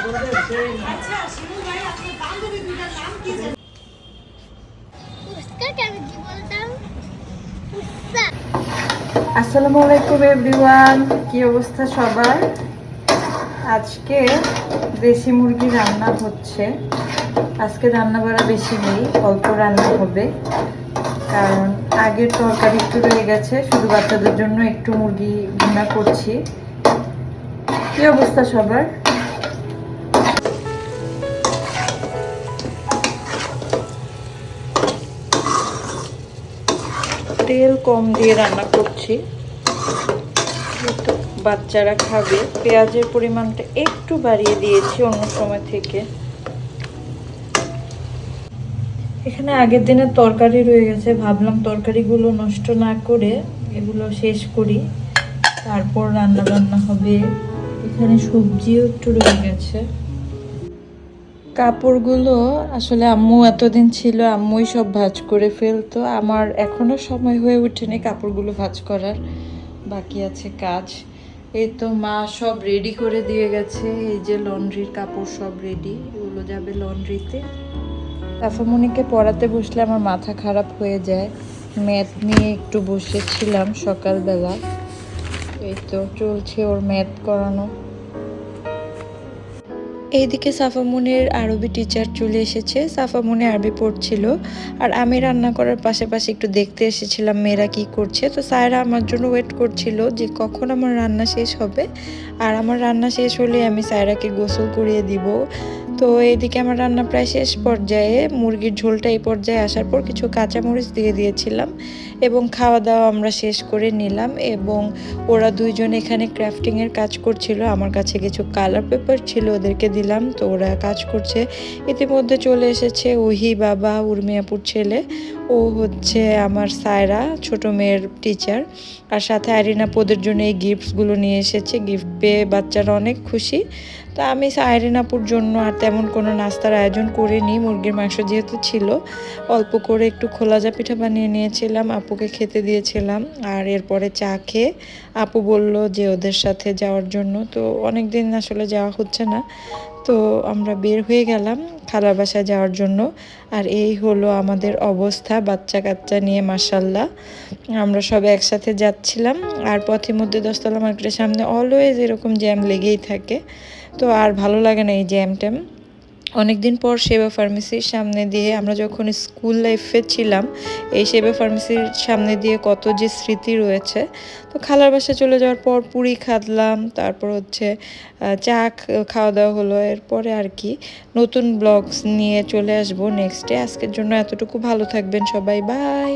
আসসালামু আলাইকুম এভরিওয়ান, কি অবস্থা সবার? আজকে দেশি মুরগি রান্না হচ্ছে। আজকে রান্না বাড়া বেশি নেই, অল্প রান্না হবে, কারণ আগের তরকারি একটু রয়ে গেছে। শুধু বাচ্চাদের জন্য একটু মুরগি ভুনা করছি। কি অবস্থা সবার? তেল কম দিয়ে রান্না করছি, বাচ্চারা খাবে। পেঁয়াজের পরিমাণটা একটু বাড়িয়ে দিয়েছি অন্য সময় থেকে। এখানে আগের দিনের তরকারি রয়ে গেছে, ভাবলাম তরকারিগুলো নষ্ট না করে এগুলো শেষ করি, তারপর রান্না বান্না হবে। এখানে সবজিও একটু রয়ে গেছে। কাপড়গুলো আসলে আম্মু এতদিন ছিল, আম্মুই সব ভাঁজ করে ফেলতো। আমার এখনো সময় হয়ে ওঠেনি কাপড়গুলো ভাঁজ করার, বাকি আছে কাজ। এই তো মা সব রেডি করে দিয়ে গেছে। এই যে লন্ড্রির কাপড় সব রেডি, এগুলো যাবে লন্ড্রিতে। সাফামণিকে পড়াতে বসলে আমার মাথা খারাপ হয়ে যায়। ম্যাথ নিয়ে একটু বসেছিলাম সকালবেলা, এই তো চলছে ওর ম্যাথ করানো। এইদিকে সাফামনির আরবি টিচার চলে এসেছে। সাফামনি আরবি পড়ছিল, আর আমি রান্না করার পাশাপাশি একটু দেখতে এসেছিলাম মেয়েরা কি করছে। তো সায়রা আমার জন্য ওয়েট করছিল যে কখন আমার রান্না শেষ হবে, আর আমার রান্না শেষ হলে আমি সায়রাকে গোসল করিয়ে দিব। তো এইদিকে আমার রান্না প্রায় শেষ পর্যায়ে। মুরগির ঝোলটা এই পর্যায়ে আসার পর কিছু কাঁচামরিচ দিয়ে দিয়েছিলাম এবং খাওয়া দাওয়া আমরা শেষ করে নিলাম। এবং ওরা দুইজন এখানে ক্রাফটিংয়ের কাজ করছিল, আমার কাছে কিছু কালার পেপার ছিল, ওদেরকে দিলাম, তো ওরা কাজ করছে। ইতিমধ্যে চলে এসেছে ওহি বাবা, উর্মিয়াপুর ছেলে। ও হচ্ছে আমার সায়রা ছোট মেয়ের টিচার, আর সাথে আইরিনাপুদের জন্য এই গিফটসগুলো নিয়ে এসেছে। গিফট পেয়ে বাচ্চারা অনেক খুশি। তা আমি আইরিনাপুর জন্য আর তেমন কোনো নাস্তার আয়োজন করিনি, মুরগির মাংস যেহেতু ছিল অল্প করে একটু খোলাজা পিঠা বানিয়ে নিয়েছিলাম, আপুকে খেতে দিয়েছিলাম। আর এরপরে চা খেয়ে আপু বলল যে ওদের সাথে যাওয়ার জন্য। তো অনেক দিন আসলে যাওয়া হচ্ছে না, তো আমরা বের হয়ে গেলাম খালার বাসায় যাওয়ার জন্য। আর এই হলো আমাদের অবস্থা বাচ্চা কাচ্চা নিয়ে, মাশাল্লাহ। আমরা সব একসাথে যাচ্ছিলাম, আর পথের মধ্যে 10তলা মার্কেটের সামনে অলওয়েজ এরকম জ্যাম লেগেই থাকে। তো আর ভালো লাগে না এই জ্যাম ট্যাম। অনেকদিন পর সেবা ফার্মেসির সামনে দিয়ে, আমরা যখন স্কুল লাইফে ছিলাম এই সেবা ফার্মেসির সামনে দিয়ে কত যে স্মৃতি রয়েছে। তো খালার বাসায় চলে যাওয়ার পর পুরি খাদলাম, তারপর হচ্ছে চা খাওয়া দাওয়া হলো। এরপরে আর কি নতুন ব্লগস নিয়ে চলে আসবো নেক্সট ডে। আজকের জন্য এতটুকু, ভালো থাকবেন সবাই, বাই।